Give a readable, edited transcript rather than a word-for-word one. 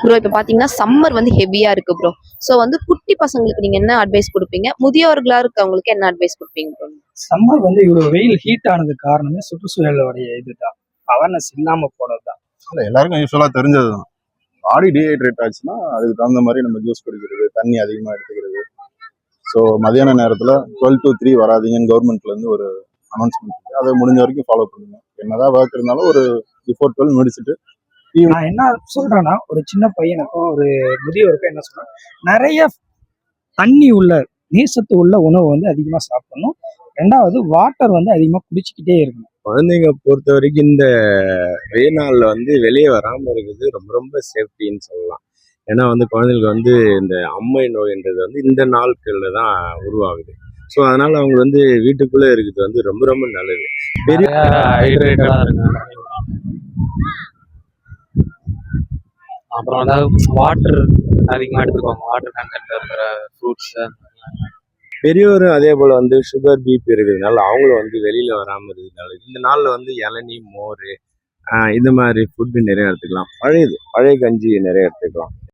Bro இப்ப பாத்தீங்கன்னா summer வந்து ஹெவியா இருக்கு ப்ரோ. சோ வந்து குட்டி பசங்களுக்கு நீங்க என்ன அட்வைஸ் குடுப்பீங்க? முதியோர்களா இருக்கவங்களுக்கு என்ன அட்வைஸ் குடுப்பீங்க ப்ரோ? சம்மர் வந்து இவ்வளவு வெயில் ஹீட் ஆனதுக்கு காரணமே சுற்றுச்சூழலுடைய இதுதான். அவேர்னஸ் இல்லாம போனதுதான். இல்ல எல்லாருக்கும் யூஸ்வலா தெரிஞ்சதுதான். பாடி டீஹைட்ரேட் ஆச்சுன்னா அதுக்கு தகுந்த மாதிரி நம்ம ஜூஸ் குடிக்கிறது, தண்ணி அதிகமா எடுத்துக்கிறது. ஸோ மதியான நேரத்துல 12 to 3 வராதீங்கன்னு கவர்மெண்ட்ல இருந்து ஒரு அனௌன்ஸ்மெண்ட் இருக்கு. அதை முடிஞ்ச வரைக்கும் ஃபாலோ பண்ணுங்க. என்னதான் ஒர்க் இருந்தாலும் ஒரு பிஃபோர் 12 முடிச்சுட்டு நான் என்ன சொல்றேன்னா, ஒரு சின்ன பையனுக்கும் ஒரு முதியோருக்கும் என்ன சொல்றேன், நிறைய தண்ணி உள்ள நீர்சத்து உள்ள உணவு வந்து அதிகமா சாப்பிடணும். ரெண்டாவது வாட்டர் வந்து அதிகமா குடிச்சுக்கிட்டே இருக்கணும். குழந்தைங்க பொறுத்த வரைக்கும் இந்த வெயில் நாள்ல வந்து வெளியே வராம இருக்குது ரொம்ப ரொம்ப சேஃப்டின்னு சொல்லலாம். ஏன்னா வந்து குழந்தைங்களுக்கு வந்து இந்த அம்மை நோய்ன்றது வந்து இந்த நாட்கள்ல தான் உருவாகுது. ஸோ அதனால அவங்க வந்து வீட்டுக்குள்ளே இருக்கிறது வந்து ரொம்ப ரொம்ப நல்லது. பெரிய ஹைட்ரேட்டடா இருங்க. அப்புறம் வந்து வாட்டர் அதிகமா எடுத்துக்கோங்க. வாட்டர் கண்டென்ட் இருக்கிற ஃப்ரூட்ஸ். பெரியவரும் அதே போல வந்து சுகர் பிபி இருக்கிறதுனால அவங்களும் வந்து வெளியில வராம இருக்கிறதுனால இந்த நாள்ல வந்து இளநீ மோர் இந்த மாதிரி ஃபுட்டு நிறைய எடுத்துக்கலாம். பழைய கஞ்சி நிறைய எடுத்துக்கலாம்.